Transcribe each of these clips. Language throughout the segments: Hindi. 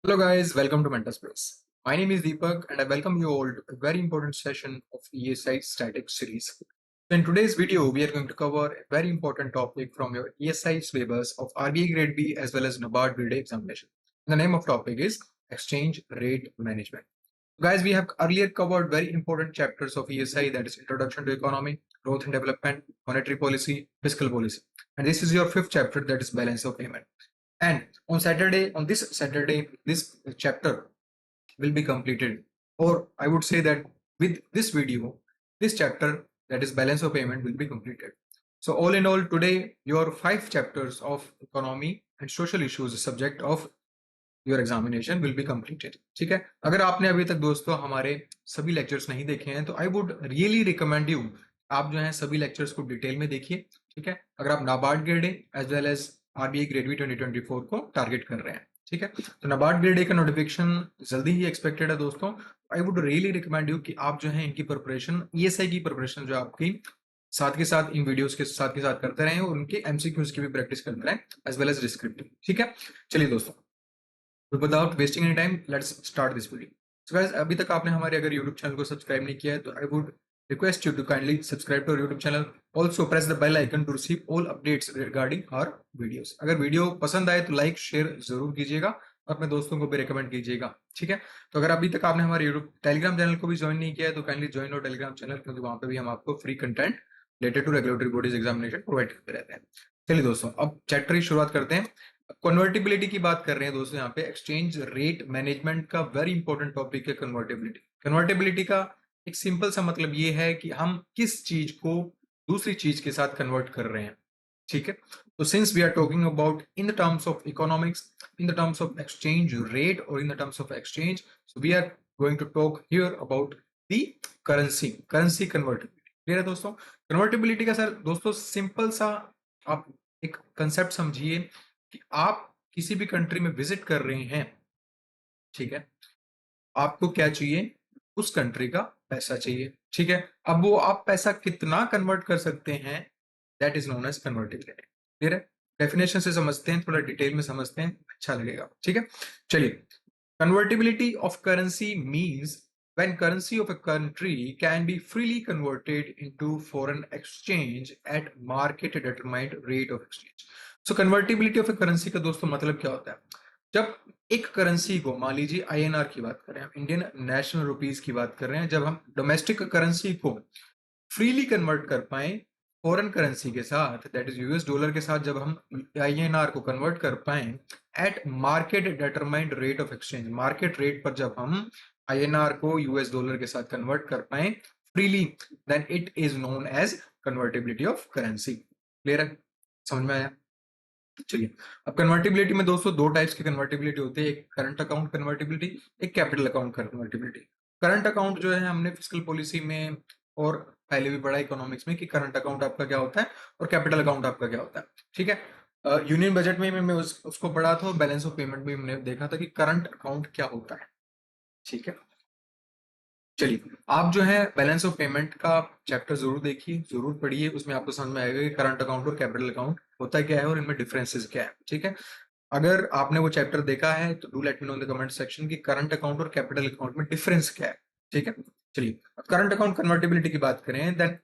Hello guys, welcome to Mentor Space. My name is Deepak and I welcome you all to a very important session of ESI Static series. So in today's video, we are going to cover a very important topic from your ESI syllabus of RBI Grade B as well as NABARD Grade A examination. The name of topic is Exchange Rate Management. Guys, we have earlier covered very important chapters of ESI, that is Introduction to Economy, Growth and Development, Monetary Policy, Fiscal Policy. And this is your fifth chapter, that is Balance of Payment. And on this Saturday, this chapter will be completed. Or I would say that with this video, this chapter, that is Balance of Payment, will be completed. So all in all, today your 5 chapters of economy and social issues subject of your examination will be completed. ठीक है, अगर आपने अभी तक दोस्तों हमारे सभी लेक्चर्स नहीं देखे हैं तो I would really recommend you आप जो है सभी लेक्चर्स को डिटेल में देखिए। ठीक है, अगर आप NABARD grade A as well as RBI grade B 2024 को टारगेट कर रहे हैं। ठीक है, तो नाबार्ड ग्रेड ए का नोटिफिकेशन जल्दी ही एक्सपेक्टेड है दोस्तों। I would really recommend you कि आप जो है इनकी प्रिपरेशन, ईएसआई की प्रिपरेशन जो आपकी साथ के साथ इन वीडियोस के साथ करते रहें और उनके एमसीक्यूज की भी प्रैक्टिस करते रहें एज वेल एज डिस्क्रिप्टिव। ठीक है, चलिए दोस्तों, तो without wasting any time let's start this video. So guys, अभी तक आपने हमारे अगर यूट्यूब चैनल को सब्सक्राइब नहीं किया है तो I would request you to kindly subscribe to YouTube channel. Also press the bell icon to receive all updates regarding our videos. अगर वीडियो पसंद आए तो लाइक शेयर जरूर कीजिएगा और अपने दोस्तों को भी रिकमेंड कीजिएगा। ठीक है, तो अगर अभी तक आपने हमारे यूट्यूब टेलीग्राम चैनल को भी ज्वाइन नहीं किया है तो काइंडली ज्वाइन हो टेलीग्राम चैनल, क्योंकि वहां पे भी हम आपको free content related to regulatory bodies examination provide करते रहते हैं। चलिए दोस्तों, अब चैप्टर की शुरुआत करते हैं। कन्वर्टिबिलिटी की बात कर रहे हैं दोस्तों। यहाँ पे एक्सचेंज रेट मैनेजमेंट का वेरी इंपॉर्टेंट टॉपिक है कन्वर्टिबिलिटी। कन्वर्टिबिलिटी का एक सिंपल सा मतलब ये है कि हम किस चीज को दूसरी चीज के साथ कन्वर्ट कर रहे हैं। ठीक है, तो since we are talking about in the terms of economics, in the terms of exchange rate और in the terms of exchange, so we are going to talk here about the currency convertibility. Clear है दोस्तों? कन्वर्टिबिलिटी का सर दोस्तों सिंपल सा आप एक कंसेप्ट समझिए कि आप किसी भी कंट्री में विजिट कर रहे हैं। ठीक है, आपको क्या चाहिए? उस कंट्री का पैसा चाहिए। ठीक है, अब वो आप पैसा कितना कन्वर्ट कर सकते हैं, that is known as convertibility. Clear है? डेफिनेशन से समझते हैं, थोड़ा डिटेल में समझते हैं, अच्छा लगेगा। ठीक है, चलिए। Convertibility of currency means when currency of a country can be freely converted into foreign exchange at market determined rate of exchange. So convertibility of a currency का दोस्तों मतलब क्या होता है? जब एक करेंसी को, मान लीजिए आईएनआर की बात कर रहे हैं, इंडियन नेशनल रुपीज की बात कर रहे हैं, जब हम डोमेस्टिक करेंसी को फ्रीली कन्वर्ट कर पाए फॉरेन करेंसी के साथ, दैट इज यूएस डॉलर के साथ, जब हम आईएनआर को कन्वर्ट कर पाए eight market determined rate of exchange, market rate पर जब हम आईएनआर को यूएस डॉलर के साथ कन्वर्ट कर पाए freely, then it is known as convertibility of currency. Clear है? समझ में आया? चलिए, अब कन्वर्टिबिलिटी में दोस्तों दो टाइप्स की कन्वर्टिबिलिटी होती है, एक करंट अकाउंट कन्वर्टिबिलिटी, एक capital account convertibility. Current account जो है हमने फिस्कल पॉलिसी में और पहले भी पढ़ा इकोनॉमिक्स में कि करंट अकाउंट आपका क्या होता है और कैपिटल अकाउंट आपका क्या होता है। ठीक है, यूनियन बजट में मैं उसको पढ़ा था और बैलेंस ऑफ पेमेंट में हमने देखा था कि करंट अकाउंट क्या होता है। ठीक है, चलिए, आप जो है बैलेंस ऑफ पेमेंट का चैप्टर जरूर देखिए, जरूर पढ़िए, उसमें आपको समझ में आएगा कि करंट अकाउंट और कैपिटल अकाउंट होता क्या है और इनमें डिफरेंसेस क्या है। ठीक है, अगर आपने वो चैप्टर देखा है तो do let me know in the comment section कि करंट अकाउंट और कैपिटल अकाउंट में डिफरेंस क्या है। ठीक है, चलिए, करंट अकाउंट कन्वर्टिबिलिटी की बात करें, then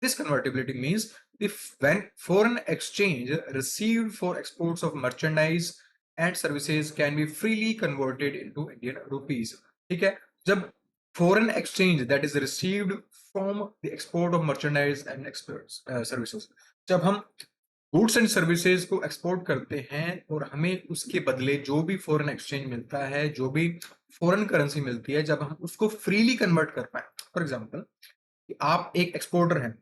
this convertibility means if when foreign exchange received for exports of merchandise and services can be freely converted into Indian rupees. ठीक है, जब foreign exchange that is received from the export of merchandise and services, जब हम गुड्स एंड सर्विसेज को एक्सपोर्ट करते हैं और हमें उसके बदले जो भी फॉरेन एक्सचेंज मिलता है, जो भी फॉरेन करेंसी मिलती है, जब हम उसको फ्रीली कन्वर्ट कर पाए। फॉर एग्जांपल, आप एक एक्सपोर्टर हैं,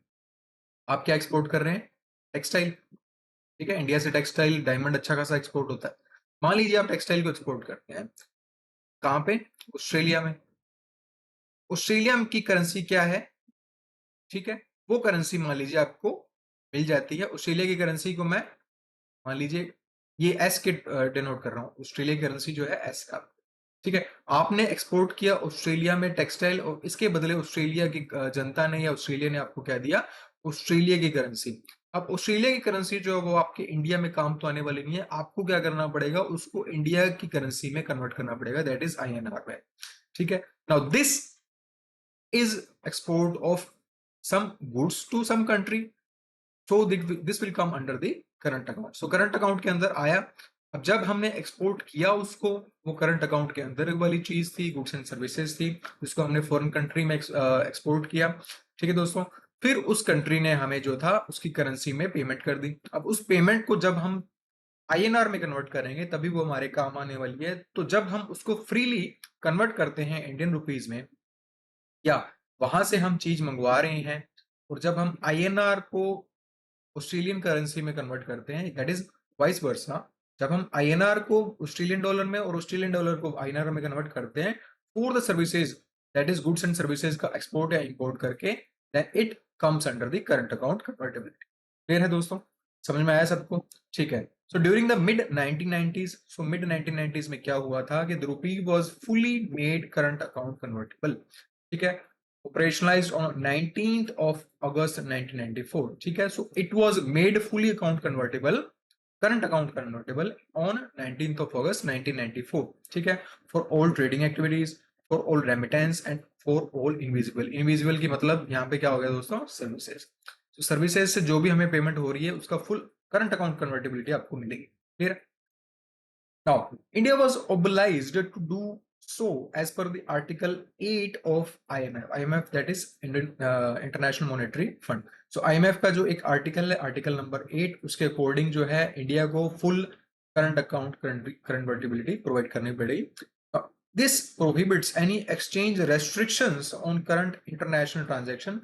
आप क्या एक्सपोर्ट कर रहे हैं? टेक्सटाइल। ठीक है, इंडिया से टेक्सटाइल डायमंड अच्छा खासा एक्सपोर्ट होता है। मान लीजिए आप टेक्सटाइल को एक्सपोर्ट करते हैं, कहां पे? ऑस्ट्रेलिया में। ऑस्ट्रेलिया की करेंसी क्या है? ठीक है, वो करेंसी मान लीजिए आपको मिल जाती है। ऑस्ट्रेलिया की करेंसी को मैं, मान लीजिए ये एस के डिनोट कर रहा हूँ, ऑस्ट्रेलिया की करेंसी जो है एस का। ठीक है, आपने एक्सपोर्ट किया ऑस्ट्रेलिया में टेक्सटाइल और इसके बदले ऑस्ट्रेलिया की जनता ने या ऑस्ट्रेलिया ने आपको क्या दिया? ऑस्ट्रेलिया की करेंसी। अब ऑस्ट्रेलिया की करेंसी जो है वो आपके इंडिया में काम तो आने वाली नहीं है, आपको क्या करना पड़ेगा, उसको इंडिया की करेंसी में कन्वर्ट करना पड़ेगा, दैट इज INR में। ठीक है, now this is export of some goods to some country, so this will come under the current account. सो करंट अकाउंट के अंदर आया। अब जब हमने एक्सपोर्ट किया उसको, वो करंट अकाउंट के अंदर वाली चीज थी, गुड्स एंड सर्विसेज थी, जिसको हमने फॉरेन कंट्री में एक्सपोर्ट किया। ठीक है दोस्तों, फिर उस कंट्री ने हमें जो था उसकी करेंसी में पेमेंट कर दी। अब उस पेमेंट को जब हम INR में कन्वर्ट करेंगे तभी वो हमारे काम आने वाली है। तो जब हम उसको फ्रीली कन्वर्ट करते हैं इंडियन रुपीज में, या वहां से हम चीज मंगवा रहे हैं, और जब हम INR को ऑस्ट्रेलियन करेंसी में कन्वर्ट करते हैं, दैट इज वाइस वर्सा। जब हम INR को ऑस्ट्रेलियन डॉलर में और ऑस्ट्रेलियन डॉलर को INR में कन्वर्ट करते हैं for the services, that is goods and services का एक्सपोर्ट या इंपोर्ट करके, then it comes under the current account convertibility. Clear है दोस्तों, समझ में आया सबको? ठीक है। So during the mid 1990s, so mid 1990s में क्या हुआ था कि the rupee was fully made current account convertible. ठीक है, operationalized on 19th of August 1994. ठीक है, so it was made fully account convertible, current account convertible on 19th of August 1994. ठीक है, for all trading activities, for all remittance and for all invisible। invisible की मतलब यहाँ पे क्या हो गया दोस्तों, सर्विसेज। तो सर्विसेज से जो भी हमें पेमेंट हो रही है उसका फुल करंट अकाउंट कन्वर्टिबिलिटी आपको मिलेगी। Clear? Now, India was obliged to do so as per the Article 8 of IMF. IMF, that is International Monetary Fund. So IMF का जो एक आर्टिकल है, आर्टिकल नंबर 8, उसके अकॉर्डिंग जो है इंडिया को full current account convertibility provide करनी पड़ेगी। This prohibits any exchange restrictions on current international transaction.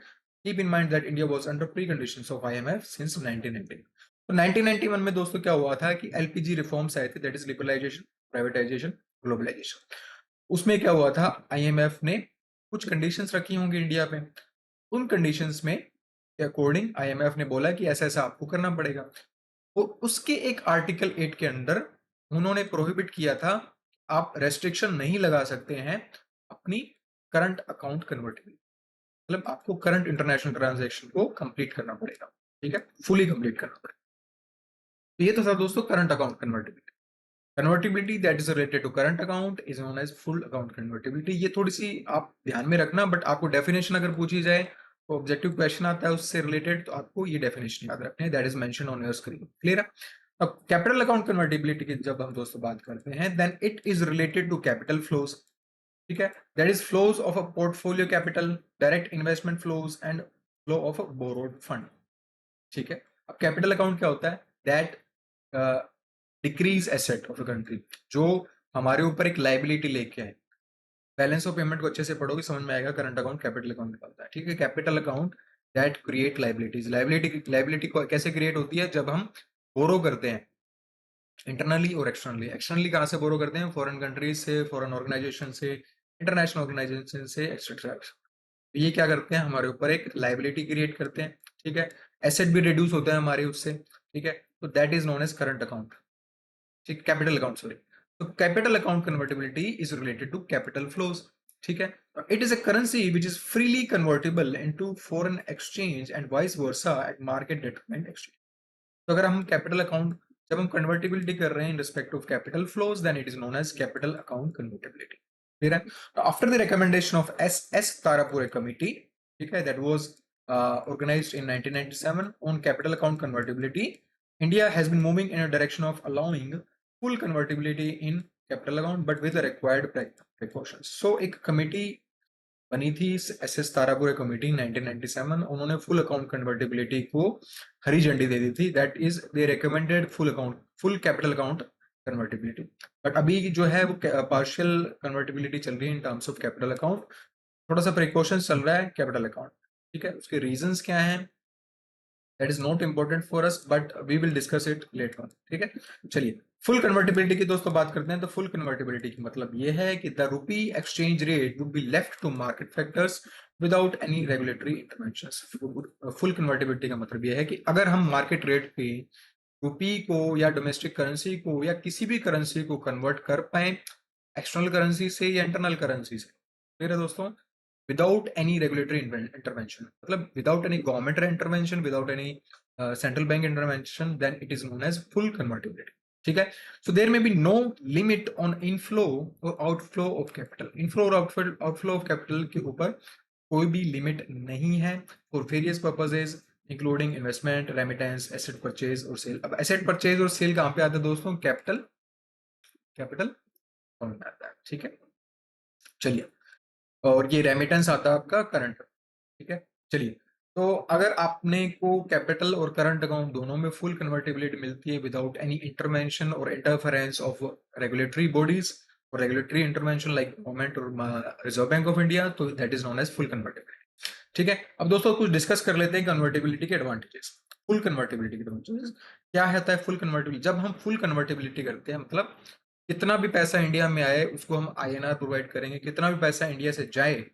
Keep in mind that India was under preconditions of IMF since 1990. तो 1991 में दोस्तों क्या हुआ था कि LPG रिफॉर्म्स आए थे, that is liberalisation, privatisation, globalisation. उसमें क्या हुआ था, IMF ने कुछ कंडीशंस रखी होंगी इंडिया पे। उन कंडीशंस में के अकॉर्डिंग IMF ने बोला कि ऐसा ऐसा आपको करना पड़ेगा। तो उसके एक आर्टिकल 8 के अंदर उन्होंने प्रोहिबिट किया था, आप रेस्ट्रिक्शन नहीं लगा सकते हैं अपनी करंट अकाउंट कन्वर्टिबिलिटी, मतलब आपको करंट इंटरनेशनल ट्रांजैक्शन को कंप्लीट करना पड़ेगा। ठीक है, फुली कंप्लीट करना पड़ेगा। तो ये तो था दोस्तों current account convertibility. Convertibility that is related to current account is known as full account convertibility. ये थोड़ी सी आप ध्यान में रखना, बट आपको डेफिनेशन अगर पूछी जाए तो ऑब्जेक्टिव क्वेश्चन आता है उससे रिलेटेड, तो आपको ये डेफिनेशन याद रखनी है, that is mention on your screen. Clear है? अब कैपिटल अकाउंट कन्वर्टिबिलिटी की जब हम दोस्तों बात करते हैं, then it is related to capital flows. ठीक है, that is flows of a portfolio capital, direct investment flows and flow of a borrowed fund. ठीक है, अब कैपिटल अकाउंट क्या होता है, that decrease asset of a country, जो हमारे ऊपर एक लाइबिलिटी लेके आए। बैलेंस ऑफ पेमेंट को अच्छे से पढ़ोगे समझ में आएगा, करंट अकाउंट कैपिटल अकाउंट निकलता है। ठीक है, capital account that create liabilities. Liability को कैसे क्रिएट होती है, जब हम बोरो करते हैं इंटरनली और एक्सटर्नली। एक्सटर्नली कहाँ से बोरो करते हैं, फॉरेन कंट्रीज से, फॉरेन ऑर्गेनाइजेशन से, इंटरनेशनल ऑर्गेनाइजेशन से, एक्सेट्रा। ये क्या करते हैं, हमारे ऊपर एक लाइबिलिटी क्रिएट करते हैं। ठीक है, एसेट भी रिड्यूस होता है हमारे उससे। ठीक है, तो that is known as current account. ठीक, कैपिटल अकाउंट सॉरी। तो capital account convertibility is related to capital flows. ठीक है, it is a currency which is freely convertible into foreign exchange and vice versa at market determined exchange. तो अगर हम कैपिटल अकाउंट जब हम कन्वर्टिबिलिटी कर रहे हैं in respect of capital flows, then it is known as capital account convertibility. Clear है? After the recommendation of S Tarapore committee, ठीक है, that was organized in 1997 on capital account convertibility, India has been moving in a direction of allowing full convertibility in capital account but with the required precautions. So एक कमेटी बनी थी, SS तारापुरे कमेटी 1997, उन्होंने फुल अकाउंट कन्वर्टिबिलिटी को हरी झंडी दे दी थी, that is they recommended full capital account convertibility. But अभी जो है वो पार्शियल कन्वर्टिबिलिटी चल रही है in terms of capital account, थोड़ा सा प्रिकॉशन चल रहा है कैपिटल अकाउंट। ठीक है, उसके रीजंस क्या हैं, that is not important for us but we will discuss it later on. ठीक है, चलिए फुल कन्वर्टिबिलिटी की दोस्तों बात करते हैं। तो फुल कन्वर्टिबिलिटी की मतलब ये है कि the rupee exchange rate would be left to market factors without any regulatory interventions. Full convertibility का मतलब ये है कि अगर हम मार्केट रेट पे रूपी को या डोमेस्टिक करेंसी को या किसी भी करेंसी को कन्वर्ट कर पाए, एक्सटर्नल करेंसी से या इंटरनल करेंसी से, फिर है दोस्तों विदाउट एनी रेगुलेटरी इंटरवेंशन, मतलब without any government intervention, without any central bank intervention, then it is known as full convertibility. ठीक है. So there may be no limit on inflow or outflow of capital. Inflow और outflow of capital के ऊपर कोई भी लिमिट नहीं है for various purposes including investment, remittance, asset purchase और sale. अब asset purchase और sale कहाँ पे आता है दोस्तों? कैपिटल फॉर्म में आता है. ठीक है. चलिए, और ये रेमिटेंस आता है आपका करंट. ठीक है. चलिए, तो अगर आपने को कैपिटल और करंट अकाउंट दोनों में फुल कन्वर्टिबिलिटी मिलती है विदाउट एनी इंटरवेंशन और इंटरफेरेंस ऑफ रेगुलेटरी बॉडीज और रेगुलेटरी इंटरवेंशन लाइक गवर्नमेंट और रिजर्व बैंक ऑफ इंडिया, तो that is known as full convertibility. ठीक है. अब दोस्तों कुछ डिस्कस कर लेते हैं कन्वर्टिबिलिटी के एडवांटेजेस. फुल कन्वर्टिबिलिटी के एडवांटेजेस क्या होता है? फुल कन्वर्टिबिलिटी, जब हम फुल कन्वर्टिबिलिटी करते हैं मतलब कितना भी पैसा इंडिया में आए उसको हम आईएनआर प्रोवाइड करेंगे, कितना भी पैसा इंडिया से जाए,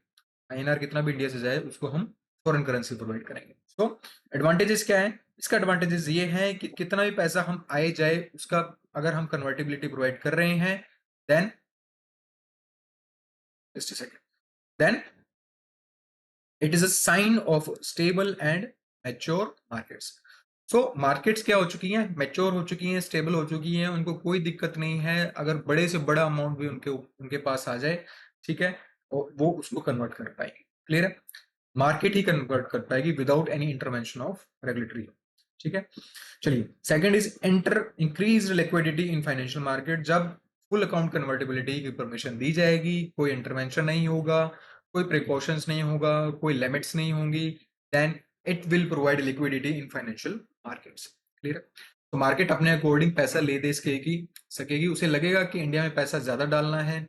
आईएनआर कितना भी इंडिया से जाए उसको हम फॉरेन करेंसी प्रोवाइड करेंगे. सो एडवांटेजेस क्या है? इसका एडवांटेजेस ये है कि कितना भी पैसा हम आए जाए उसका अगर हम कन्वर्टिबिलिटी प्रोवाइड कर रहे हैं then just a second, then it is a sign of stable and mature markets. So markets क्या हो चुकी हैं? मैच्योर हो चुकी हैं, स्टेबल हो चुकी हैं, उनको कोई दिक्कत नहीं है अगर बड़े से बड़ा अमाउंट भी उनके पास आ जाए. ठीक है. और वो उसको कन्वर्ट कर पाएंगे. क्लियर है? मार्केट ही कन्वर्ट कर पाएगी without any intervention of regulatory. ठीक है. चलिए, second is increase liquidity in financial market. जब फुल अकाउंट कन्वर्टिबिलिटी की परमिशन दी जाएगी, कोई इंटरवेंशन नहीं होगा, कोई प्रिकॉशंस नहीं होगा, कोई लिमिट्स नहीं होंगी, then it will provide liquidity in financial markets. Clear. तो मार्केट अपने अकॉर्डिंग पैसा ले दे सकेगी. उसे लगेगा कि इंडिया में पैसा ज्यादा डालना है,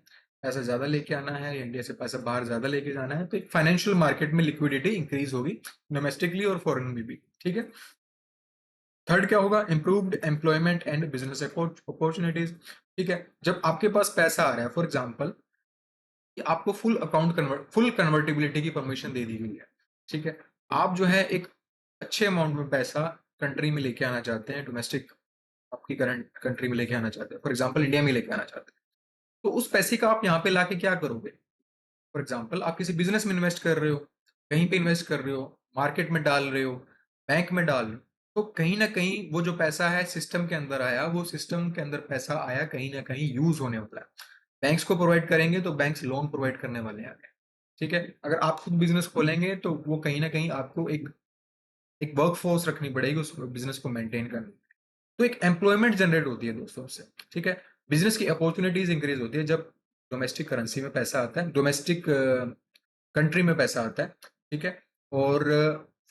पैसा ज्यादा लेके आना है, इंडिया से पैसा बाहर ज्यादा लेके जाना है, तो एक फाइनेंशियल मार्केट में लिक्विडिटी इंक्रीज होगी डोमेस्टिकली और फॉरेन में भी. ठीक है. थर्ड क्या होगा? Improved employment and business opportunities. ठीक है. जब आपके पास पैसा आ रहा है, फॉर एग्जाम्पल आपको फुल कन्वर्टिबिलिटी की परमिशन दे दी गई है. ठीक है. आप जो है एक अच्छे अमाउंट में पैसा कंट्री में लेके आना चाहते हैं, डोमेस्टिक आपकी करंट कंट्री में लेके आना चाहते हैं, फॉर एग्जाम्पल इंडिया में लेके आना चाहते हैं, तो उस पैसे का आप यहाँ पे लाके क्या करोगे? फॉर एग्जाम्पल आप किसी बिजनेस में इन्वेस्ट कर रहे हो, कहीं पे इन्वेस्ट कर रहे हो, मार्केट में डाल रहे हो, बैंक में डाल रहे हो, तो कहीं ना कहीं वो जो पैसा है सिस्टम के अंदर आया, वो सिस्टम के अंदर पैसा आया कहीं ना कहीं यूज होने वाला है. बैंक्स को प्रोवाइड करेंगे तो बैंक्स लोन प्रोवाइड करने वाले हैं आगे. ठीक है. अगर आप खुद बिजनेस खोलेंगे तो वो कहीं ना कहीं आपको एक एक वर्क फोर्स रखनी पड़ेगी उस बिजनेस को मेंटेन करने. तो एक एम्प्लॉयमेंट जनरेट होती है दोस्तों उससे. ठीक है. बिजनेस की अपॉर्चुनिटीज इंक्रीज होती है जब डोमेस्टिक करेंसी में पैसा आता है, डोमेस्टिक कंट्री में पैसा आता है. ठीक है. और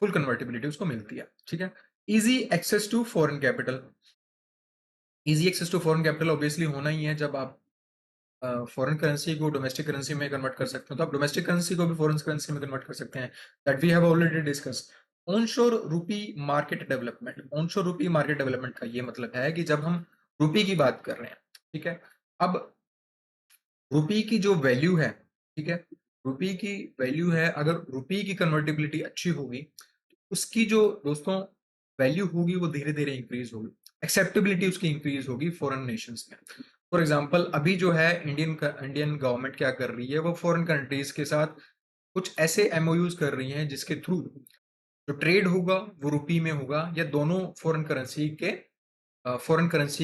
फुल कन्वर्टिबिलिटी उसको मिलती है. ठीक है. Easy access to foreign capital. Easy access to foreign capital obviously होना ही है. जब आप फॉरेन करेंसी को डोमेस्टिक करेंसी में कन्वर्ट कर सकते हो तो आप डोमेस्टिक करेंसी को भी फॉरेन करेंसी में कन्वर्ट कर सकते हैं. That we have already discuss. Onshore rupee market development. Onshore rupee market development का ये मतलब है कि जब हम रूपी की बात कर रहे हैं, ठीक है, अब रूपी की जो वैल्यू है, ठीक है, रूपी की वैल्यू है, अगर रूपी की कन्वर्टिबिलिटी अच्छी होगी उसकी जो दोस्तों वैल्यू होगी वो धीरे धीरे इंक्रीज होगी, एक्सेप्टेबिलिटी उसकी इंक्रीज होगी फॉरेन नेशंस में. फॉर एग्जांपल अभी जो है इंडियन गवर्नमेंट क्या कर रही है, वो फॉरेन कंट्रीज के साथ कुछ ऐसे एमओयूज कर रही हैं जिसके थ्रू जो ट्रेड होगा वो रुपी में होगा या दोनों फॉरेन करेंसी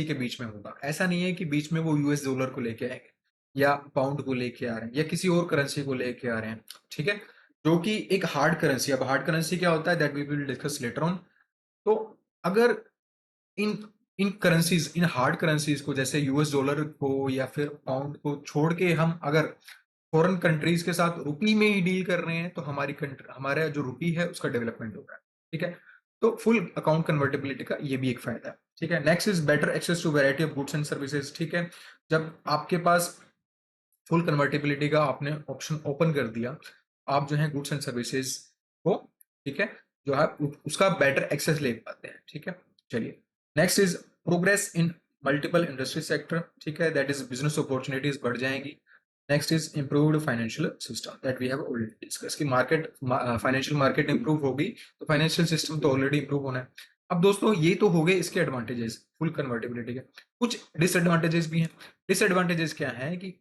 के बीच में होगा. ऐसा नहीं है कि बीच में वो यूएस डॉलर को लेके आएंगे या पाउंड को लेके आ रहे हैं या किसी और करेंसी को लेके आ रहे हैं. ठीक है. जो कि एक हार्ड करेंसी. अब हार्ड करेंसी क्या होता है that we will discuss later on. तो अगर इन इन हार्ड करेंसीज को जैसे यूएस डॉलर को या फिर पाउंड को छोड़ के हम अगर फॉरेन कंट्रीज के साथ रुपी में ही डील कर रहे हैं तो हमारा जो रुपी है उसका डेवलपमेंट होगा. ठीक है. तो फुल अकाउंट कन्वर्टेबिलिटी का ये भी एक फायदा है. ठीक है. Next is better access to variety of goods and services. ठीक है. जब आपके पास फुल कन्वर्टेबिलिटी का आपने ऑप्शन ओपन कर दिया, आप जो है गुड्स एंड सर्विसेज को, ठीक है, जो है उसका बेटर एक्सेस ले पाते हैं. ठीक है. चलिए, next is progress in multiple industry sector. ठीक है. दैट इज बिजनेस अपॉर्चुनिटीज बढ़ जाएंगी. Next is improved financial system that we have already discuss कि मार्केट फाइनेंशियल मार्केट इंप्रूव होगी तो फाइनेंशियल सिस्टम तो ऑलरेडी इंप्रूव होना है. अब दोस्तों ये तो हो गए इसके एडवांटेजेस फुल कन्वर्टिबिलिटी के. कुछ डिसएडवांटेजेस भी हैं. डिसएडवांटेजेस क्या है कि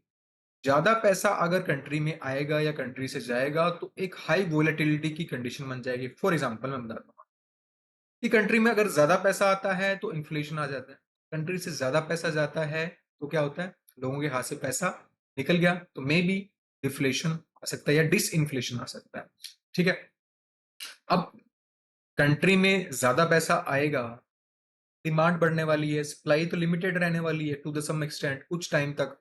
ज्यादा पैसा अगर कंट्री में आएगा या कंट्री से जाएगा तो एक हाई वोलेटिलिटी की कंडीशन बन जाएगी. फॉर एग्जाम्पल मैं बताता हूँ कि कंट्री में अगर ज्यादा पैसा आता है तो इन्फ्लेशन आ जाता है, कंट्री से ज्यादा पैसा जाता है तो क्या होता है, लोगों के हाथ से पैसा निकल गया तो मे बी डिफ्लेशन आ सकता है या डिस इन्फ्लेशन आ सकता है। ठीक है, अब कंट्री में ज्यादा पैसा आएगा, डिमांड बढ़ने वाली है, सप्लाई तो लिमिटेड रहने वाली है टू द सम एक्सटेंट कुछ टाइम तक,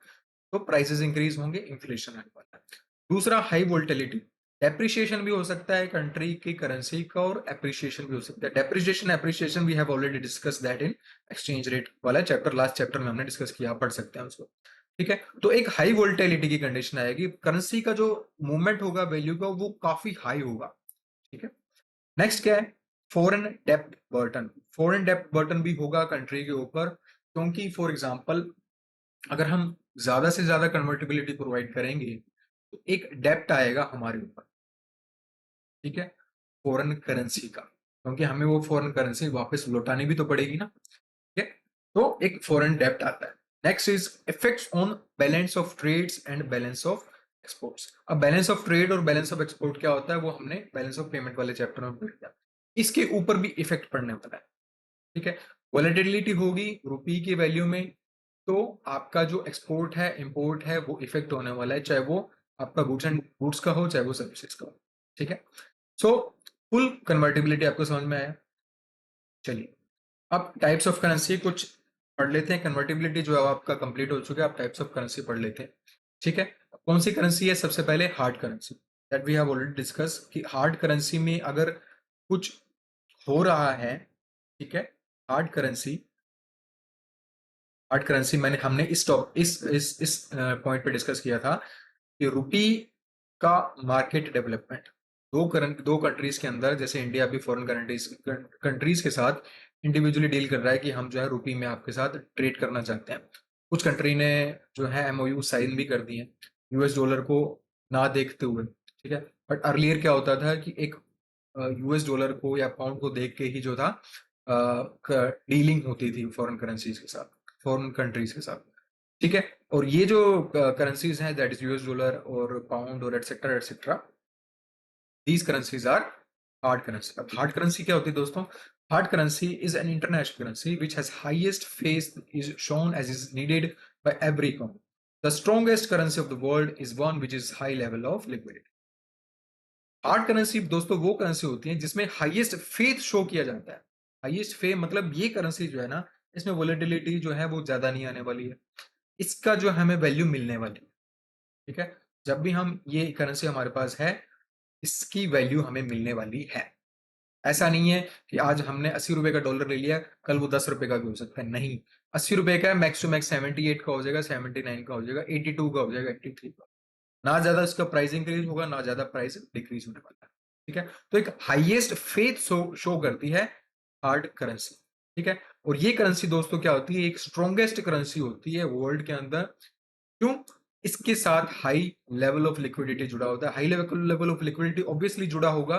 तो प्राइसेस इंक्रीज होंगे, इन्फ्लेशन आने वाला है। दूसरा, हाई वोल्टिलिटी, डेप्रिशिएशन भी हो सकता है कंट्री की करेंसी का और एप्रिशिएशन भी हो सकता है। Depreciation appreciation we have already discuss that in exchange rate वाला चैप्टर, लास्ट चैप्टर में हमने डिस्कस किया, पढ़ सकते हैं उसको। ठीक है, तो एक हाई वोल्टिलिटी की कंडीशन आएगी, करेंसी का जो मूवमेंट होगा वैल्यू का वो काफी हाई होगा। ठीक है, नेक्स्ट क्या है, फॉरेन डेप्ट बर्टन। फॉरेन डेप्ट बर्टन भी होगा कंट्री के ऊपर, क्योंकि फॉर एग्जांपल अगर हम ज्यादा से ज्यादा कन्वर्टिबिलिटी प्रोवाइड करेंगे तो एक डेप्ट आएगा हमारे ऊपर, ठीक है, फॉरेन करेंसी का, क्योंकि हमें वो फॉरेन करेंसी वापस लौटानी भी तो पड़ेगी ना। ठीक है, तो एक फॉरेन डेप्ट आता है। Next is effects on balance of trades and balance of exports. अब बैलेंस ऑफ ट्रेड और बैलेंस ऑफ एक्सपोर्ट क्या होता है वो हमने बैलेंस ऑफ पेमेंट वाले चैप्टर में पढ़ लिया, इसके ऊपर भी इफेक्ट पड़ने वाला है। ठीक है, वॉलेटिलिटी होगी रुपी की वैल्यू में, तो आपका जो एक्सपोर्ट है इंपोर्ट है वो इफेक्ट होने वाला है, चाहे वो आपका गुड्स एंड गुड्स का हो चाहे वो सर्विसेज का हो। ठीक है, सो फुल कन्वर्टिबिलिटी आपको समझ में आया। चलिए, अब टाइप्स ऑफ करेंसी कुछ पढ़ लेते हैं। कन्वर्टिबिलिटी जो है आपका कंप्लीट हो चुका है, आप टाइप्स ऑफ करेंसी पढ़ लेते हैं। ठीक है, कौन सी करेंसी है, सबसे पहले hard currency, that we have already discuss कि हार्ड करेंसी में अगर कुछ हो रहा है, ठीक है, हार्ड करेंसी, हार्ड करेंसी मैंने हमने इस टॉप इस पॉइंट पे डिस्कस किया था कि रुपी का मार्केट डेवलपमेंट, दो कंट्रीज के अंदर, जैसे इंडिया भी फॉरेन कंट्रीज के साथ इंडिविजुअली डील कर रहा है कि हम जो है रुपी में आपके साथ ट्रेड करना चाहते हैं। कुछ कंट्री ने जो है एमओयू साइन भी कर दिए यूएस डॉलर को ना देखते हुए। ठीक है, बट अर्लियर क्या होता था कि एक यूएस डॉलर को या पाउंड को देख के ही जो था डीलिंग होती थी फॉरेन करेंसीज के साथ, फॉरेन कंट्रीज के साथ। ठीक है, और ये जो करेंसीज हैं दैट इज यूएस डॉलर और पाउंड और etcetera etcetera, these currencies are hard currency. अब हार्ड करेंसी क्या होती है दोस्तों, hard currency is an international currency which has highest face is shown as is needed by every economy. The strongest currency of the world is one which is high level of liquidity. Hard currency दोस्तों वो करेंसी होती है जिसमें हाईएस्ट फेथ शो किया जाता है। हाईएस्ट फे मतलब ये करेंसी जो है ना, इसमें वोलेटिलिटी जो है वो ज्यादा नहीं आने वाली है, इसका जो हमें वैल्यू मिलने वाली है। ठीक है, जब भी हम ये करेंसी हमारे पास है इसकी वैल्यू हमें मिलने वाली है। ऐसा नहीं है कि आज हमने 80 रुपए का डॉलर ले लिया कल वो 10 रुपए का भी हो सकता है, नहीं, 80 रुपए का मैक्स टू मैक्स 78 का हो जाएगा, 79 का हो जाएगा, 82 का हो जाएगा, 83 का, ना ज्यादा इसका प्राइस इंक्रीज होगा ना ज्यादा प्राइस डिक्रीज होने वाला है। ठीक है, तो एक हाईएस्ट फेथ शो करती है हार्ड करेंसी। ठीक है, और ये करेंसी दोस्तों क्या होती है, एक स्ट्रॉन्गेस्ट करेंसी होती है वर्ल्ड के अंदर। क्यों, इसके साथ हाई लेवल ऑफ लिक्विडिटी जुड़ा होता है। High level of liquidity obviously जुड़ा होगा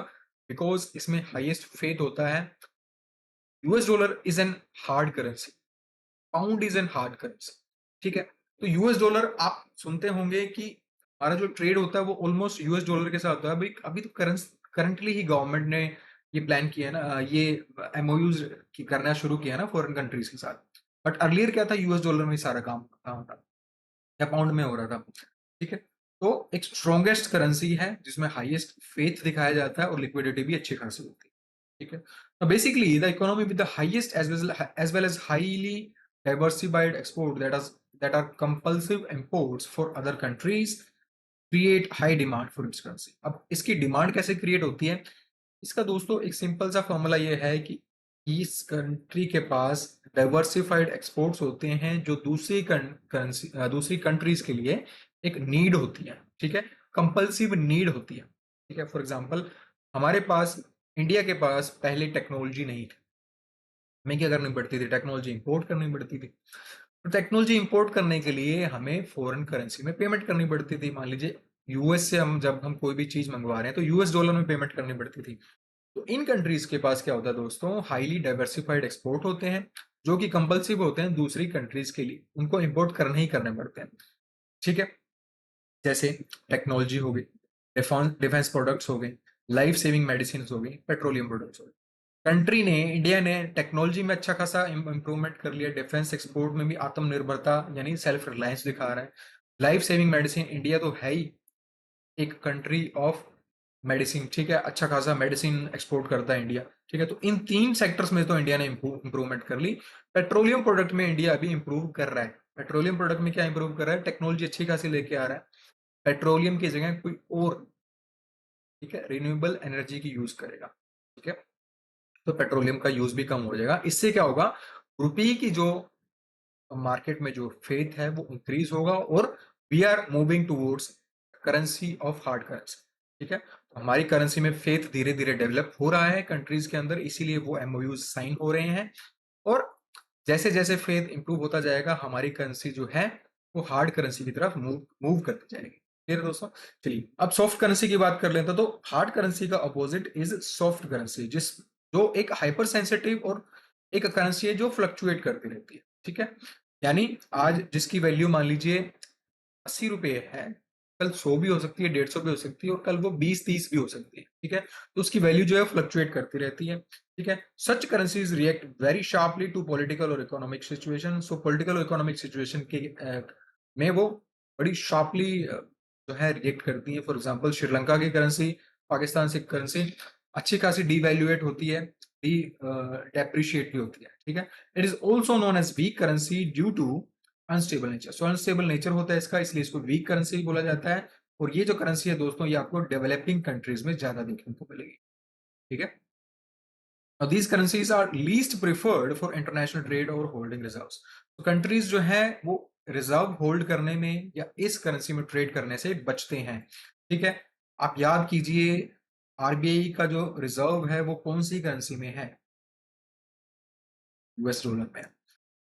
बिकॉज इसमें हाईएस्ट फेथ होता है। US dollar is an hard currency, pound is an hard currency. ठीक है, तो यूएस डॉलर आप सुनते होंगे कि हमारा जो ट्रेड होता है वो ऑलमोस्ट यूएस डॉलर के साथ होता है। अभी अभी तो करंटली ही गवर्नमेंट ने ये प्लान किया है ना, ये एमओयूज करना शुरू किया है ना फॉरेन कंट्रीज के साथ, बट अर्लियर क्या था, यूएस डॉलर में ही सारा काम होता था या पाउंड में हो रहा था। ठीक है, तो एक स्ट्रॉन्गेस्ट करेंसी है जिसमें हाईएस्ट फेथ दिखाया जाता है और लिक्विडिटी भी अच्छी खासी होती है। ठीक है, now basically the economy with the highest as well as highly diversified export that are compulsive imports for other countries create high demand for its currency। अब इसकी डिमांड कैसे क्रिएट होती है, इसका दोस्तों एक सिंपल सा फॉर्मूला ये है कि इस कंट्री के पास डाइवर्सिफाइड एक्सपोर्ट्स होते हैं जो दूसरी कंट्रीज के लिए एक नीड होती है। ठीक है, कंपल्सिव नीड होती है। ठीक है, फॉर एग्जांपल हमारे पास, इंडिया के पास पहले टेक्नोलॉजी नहीं थी, हमें क्या करनी पड़ती थी, टेक्नोलॉजी इंपोर्ट करनी पड़ती थी। तो टेक्नोलॉजी इंपोर्ट करने के लिए हमें फॉरेन करेंसी में पेमेंट करनी पड़ती थी। मान लीजिए यूएस से हम जब हम कोई भी चीज मंगवा रहे हैं तो यूएस डॉलर में पेमेंट करनी पड़ती थी। तो इन कंट्रीज के पास क्या होता है दोस्तों, हाईली डाइवर्सिफाइड एक्सपोर्ट होते हैं जो कि कंपल्सिव होते हैं दूसरी कंट्रीज के लिए, उनको इंपोर्ट करने ही करने पड़ते हैं। ठीक है, जैसे टेक्नोलॉजी हो गई, डिफेंस प्रोडक्ट्स हो गए, लाइफ सेविंग मेडिसिन हो गई, पेट्रोलियम प्रोडक्ट्स हो गए। कंट्री ने, इंडिया ने टेक्नोलॉजी में अच्छा खासा इम्प्रूवमेंट कर लिया, डिफेंस एक्सपोर्ट में भी आत्मनिर्भरता यानी सेल्फ रिलायंस दिखा रहा है। लाइफ सेविंग मेडिसिन, इंडिया तो है ही एक कंट्री ऑफ मेडिसिन, ठीक है, अच्छा खासा मेडिसिन एक्सपोर्ट करता है इंडिया, ठीक है। तो इन तीन सेक्टर्स में तो इंडिया ने इंप्रूवमेंट कर ली। पेट्रोलियम प्रोडक्ट में इंडिया अभी इंप्रूव कर रहा है। पेट्रोलियम प्रोडक्ट में क्या इंप्रूव कर रहा है, टेक्नोलॉजी अच्छी खासी लेके आ रहा है। पेट्रोलियम की जगह कोई और, ठीक है, रिन्यूएबल एनर्जी की यूज करेगा, ठीक है। तो पेट्रोलियम का यूज भी कम हो जाएगा। इससे क्या होगा, रुपये की जो मार्केट में जो फेथ है वो इंक्रीज होगा, और we are moving towards currency of hard currency, ठीक है। तो हमारी करेंसी में फेथ धीरे धीरे डेवलप हो रहा है कंट्रीज के अंदर, इसीलिए वो एमओयूज साइन हो रहे हैं। और जैसे जैसे फेथ इंप्रूव होता जाएगा, हमारी करेंसी जो है वो हार्ड करेंसी की तरफ मूव करती जाएगी। क्लियर है दोस्तों? चलिए अब सॉफ्ट करेंसी की बात कर लेते हैं। तो हार्ड करेंसी का अपोजिट इज सॉफ्ट करेंसी, जिस जो एक हाइपर सेंसिटिव और एक करेंसी है जो फ्लक्चुएट करती रहती है, ठीक है। यानी आज जिसकी वैल्यू मान लीजिए 80 रुपए है, कल 100 भी हो सकती है, 150 भी हो सकती है, और कल वो 20-30 भी हो सकती है, ठीक है। तो उसकी वैल्यू जो है फ्लक्चुएट करती रहती है, ठीक है। Such currencies react very sharply to political और इकोनॉमिक सिचुएशन। सो पॉलिटिकल और इकोनॉमिक सिचुएशन के में वो बड़ी शार्पली जो है रिएक्ट करती है। फॉर एग्जाम्पल श्रीलंका की करेंसी, पाकिस्तान से करेंसी अच्छी खासी डीवैल्यूएट होती है, डी डेप्रिशिएट भी होती है, ठीक है। It is also known as weak currency due to unstable nature. So unstable nature होता है इसका, इसलिए इसको वीक करेंसी बोला जाता है। और ये जो करेंसी है दोस्तों, ये आपको डेवलपिंग कंट्रीज में ज्यादा देखने को मिलेगी, ठीक है। Now these currencies are least preferred for international trade और holding reserves. तो कंट्रीज जो है वो रिजर्व होल्ड करने में या इस करेंसी में ट्रेड करने से बचते हैं, ठीक है। आप याद कीजिए, आरबीआई का जो रिजर्व है वो कौन सी करेंसी में है, यूएस डॉलर में।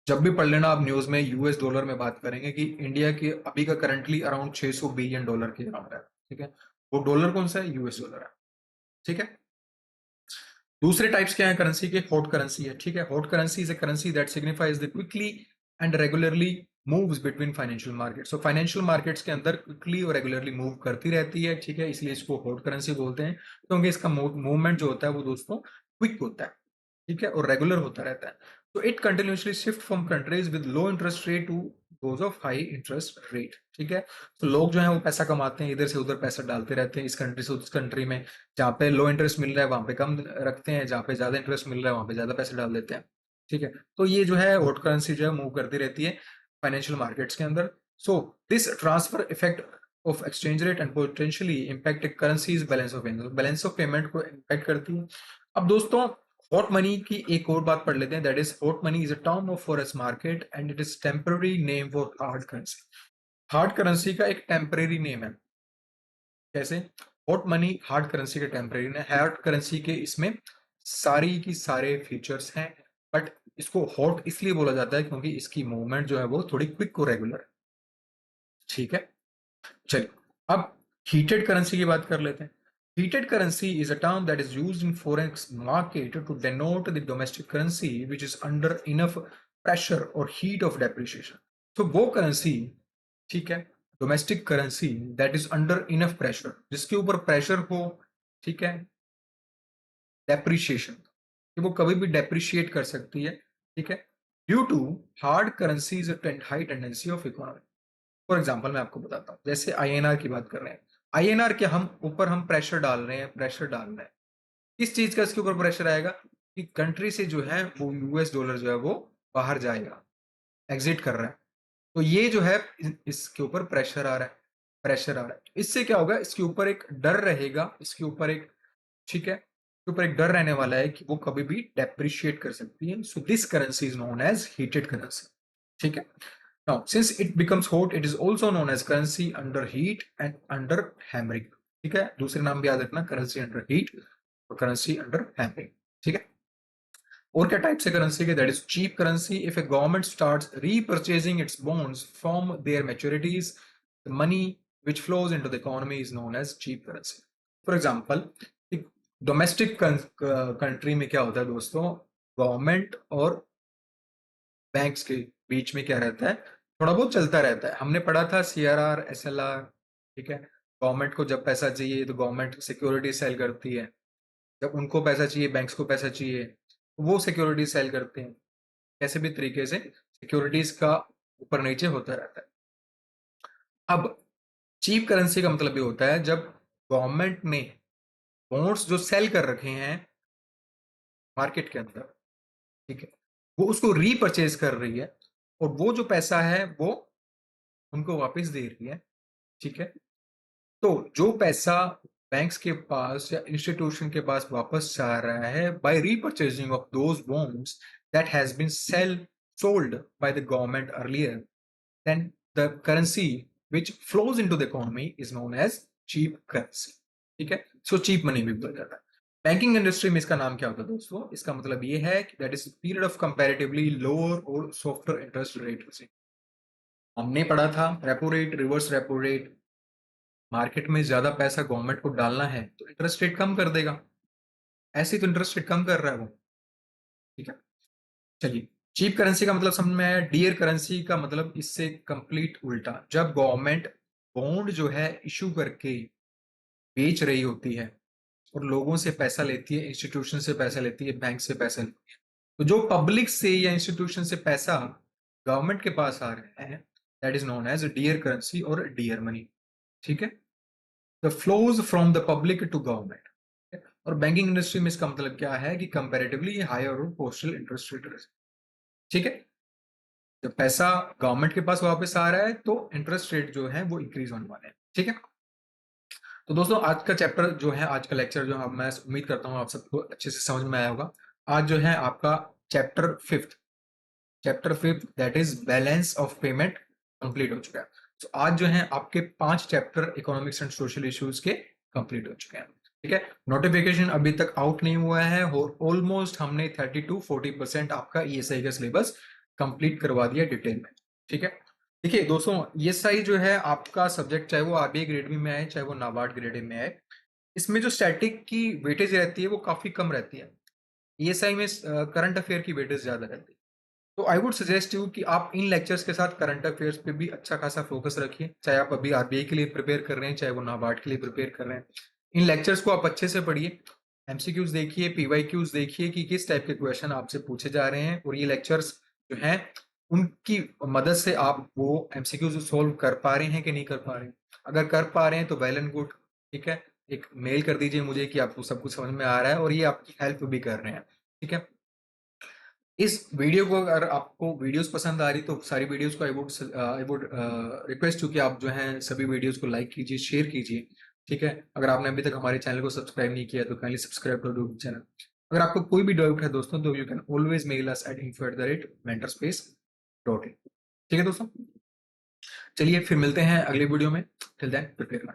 जब भी पढ़ लेना आप न्यूज में, यूएस डॉलर में बात करेंगे कि इंडिया के अभी का करंटली अराउंड 600 बिलियन डॉलर के अराउंड है, ठीक है। वो डॉलर कौन सा है, यूएस डॉलर है, ठीक है। दूसरे टाइप्स क्या है करेंसी के, हॉट करेंसी है, ठीक है। Hot currency is a currency that signifies the quickly and regularly moves between financial markets. So financial markets के अंदर क्विकली और रेगुलरली मूव करती रहती है, ठीक है, इसलिए इसको हॉट करेंसी बोलते हैं, क्योंकि इसका मूवमेंट जो होता है वो दोस्तों क्विक होता है, ठीक है, और रेगुलर होता रहता है। तो it continuously shift from countries with low interest rate to those of high interest rate, ठीक है। तो लोग जो है वो पैसा कमाते हैं, इधर से उधर पैसा डालते रहते हैं, इस कंट्री से उस कंट्री में। जहाँ पे लो इंटरेस्ट मिल रहा है वहां पे कम रखते हैं, जहाँ पे ज्यादा इंटरेस्ट मिल रहा है वहां पे ज्यादा पैसे डाल देते हैं, ठीक है। तो ये जो है हॉट करेंसी जो है मूव करती रहती है फाइनेंशियल मार्केट्स के अंदर। So this transfer effect of exchange rate and potentially impact currencies balance of payment को इम्पैक्ट करती है। अब दोस्तों हॉट मनी की एक और बात पढ़ लेते हैं, that is hot money is a term of forex market and it is temporary name for hard currency. Hard currency का एक टेम्परेरी नेम है। कैसे? हॉट मनी हार्ड करेंसी का टेम्परेरी नेम। हार्ड करेंसी के इसमें सारी की सारे फीचर्स हैं, बट इसको हॉट इसलिए बोला जाता है क्योंकि इसकी मूवमेंट जो है वो थोड़ी क्विक और रेगुलर है, ठीक है। चलिए अब हीटेड करेंसी की बात कर लेते हैं। Heated currency is a term that is used in forex market to denote the domestic currency which is under enough pressure or heat of depreciation. तो वो करेंसी, ठीक है, domestic currency that is under enough pressure, जिसके ऊपर प्रेशर हो, ठीक है, डेप्रिशिएशन, कि वो कभी भी डेप्रिशिएट कर सकती है, ठीक है, due to hard currencies high tendency of economy. For example मैं आपको बताता हूँ, जैसे आईएनआर की बात कर रहे हैं। आईएनआर के हम ऊपर हम प्रेशर डाल रहे हैं, प्रेशर डाल रहे हैं, किस चीज का इसके ऊपर प्रेशर आएगा, कि कंट्री से जो है वो यूएस डॉलर जो है वो बाहर जाएगा, एग्जिट कर रहा है। तो ये जो है इसके ऊपर प्रेशर आ रहा है, प्रेशर आ रहा है। इससे क्या होगा, इसके ऊपर एक डर रहेगा, इसके ऊपर एक, ठीक है, इसके ऊपर एक डर रहने वाला है कि वो कभी भी डेप्रिशिएट कर सकती है। So this currency is known as heated currency, ठीक है। Now, since it becomes hot, it is also known as currency under heat and under hammering, ठीक है। दूसरे नाम भी याद रखना, करेंसी अंडर हीट और करेंसी अंडर हैमरिंग, ठीक है। और क्या टाइप से करेंसी के, that is cheap currency. If a government starts repurchasing its bonds from their maturities, the money which flows into the economy is known as cheap currency. For example, domestic country में क्या होता है दोस्तों, गवर्नमेंट और बैंक्स के बीच में क्या रहता है, थोड़ा बहुत चलता रहता है। हमने पढ़ा था सीआरआर, एसएलआर, ठीक है। गवर्नमेंट को जब पैसा चाहिए तो गवर्नमेंट सिक्योरिटी सेल करती है, जब उनको पैसा चाहिए, बैंक्स को पैसा चाहिए, वो सिक्योरिटीज सेल करते हैं। कैसे भी तरीके से सिक्योरिटीज का ऊपर नीचे होता रहता है। अब चीप करेंसी का मतलब ये होता है जब गवर्नमेंट ने बॉन्ड्स जो सेल कर रखे हैं मार्केट के अंदर, ठीक है, वो उसको रीपरचेज कर रही है और वो जो पैसा है वो उनको वापस दे रही है, ठीक है। तो जो पैसा बैंक्स के पास या इंस्टीट्यूशन के पास वापस जा रहा है by repurchasing of those bonds that has been sold by the government earlier, then the currency which flows into the economy is known as cheap currency। ठीक है, सो चीप मनी भी बोला जाता है। बैंकिंग इंडस्ट्री में इसका नाम क्या होता है दोस्तों? इसका मतलब ये है कि that is period of comparatively lower और सॉफ्टर इंटरेस्ट रेट। हमने पढ़ा था repo rate, reverse repo rate. Market में ज्यादा पैसा गवर्नमेंट को डालना है तो इंटरेस्ट रेट कम कर देगा, ऐसे ही तो इंटरेस्ट रेट कम कर रहा है वो, ठीक है। चलिए, चीप करेंसी का मतलब समझ में आया। डियर करेंसी का मतलब इससे कंप्लीट उल्टा, जब गवर्नमेंट बॉन्ड जो है इशू करके बेच रही होती है और लोगों से पैसा लेती है, इंस्टीट्यूशन से पैसा लेती है, बैंक से पैसा लेती है, तो जो पब्लिक से या इंस्टीट्यूशन से पैसा गवर्नमेंट के पास आ रहा है that is known as dear currency और डियर मनी, ठीक है। The flows from the public to government. और बैंकिंग इंडस्ट्री में इसका मतलब क्या है कि कंपेरेटिवली हायर और पोस्टल इंटरेस्ट रेट, ठीक है। जब पैसा गवर्नमेंट के पास वापस आ रहा है तो इंटरेस्ट रेट जो है वो इंक्रीज होने वाले हैं, ठीक है। तो दोस्तों आज का चैप्टर जो है, आज का लेक्चर जो है, मैं उम्मीद करता हूँ आप सबको अच्छे से समझ में आया होगा। आज जो है आपका chapter fifth that is balance of payment complete हो चुका है। तो आज जो है आपके 5 chapter economics and social issues के कंप्लीट हो चुके हैं, ठीक है। नोटिफिकेशन अभी तक आउट नहीं हुआ है और ऑलमोस्ट हमने 30 to 40% आपका ईएसआई का सिलेबस कंप्लीट करवा दिया डिटेल में, ठीक है। देखिए दोस्तों, ईएसआई जो है आपका सब्जेक्ट, चाहे वो आरबीआई ग्रेड बी में आए चाहे वो नाबार्ड ग्रेड में आए, इसमें जो स्टैटिक की वेटेज रहती है वो काफी कम रहती है। ईएसआई में करंट अफेयर की वेटेज ज्यादा रहती है। तो आई वुड सजेस्ट यू कि आप इन लेक्चर्स के साथ करंट अफेयर्स पे भी अच्छा खासा फोकस रखिए, चाहे आप अभी आरबीआई के लिए प्रिपेयर कर रहे हैं चाहे वो नाबार्ड के लिए प्रिपेयर कर रहे हैं। इन लेक्चर्स को आप अच्छे से पढ़िए, एमसीक्यूज देखिए, पीवाईक्यूज देखिए कि किस टाइप के क्वेश्चन आपसे पूछे जा रहे हैं, और ये लेक्चर्स जो हैं उनकी मदद से आप वो एमसीक्यूज सोल्व कर पा रहे हैं कि नहीं कर पा रहे हैं। अगर कर पा रहे हैं तो वेल एंड गुड, ठीक है। एक मेल कर दीजिए मुझे कि आपको सब कुछ समझ में आ रहा है और ये आपकी हेल्प भी कर रहे हैं, ठीक है। इस वीडियो को अगर आपको वीडियोस पसंद आ रही तो सारी वीडियोस को आई वुड रिक्वेस्ट यू कि आप जो है सभी वीडियोस को लाइक कीजिए, शेयर कीजिए, ठीक है। अगर आपने अभी तक हमारे चैनल को सब्सक्राइब नहीं किया तो kindly subscribe to the channel. अगर आपको कोई भी डाउट है दोस्तों तो you can always mail us at info@mentorspace.in। ठीक है दोस्तों, चलिए फिर मिलते हैं अगले वीडियो में। Till then prepare.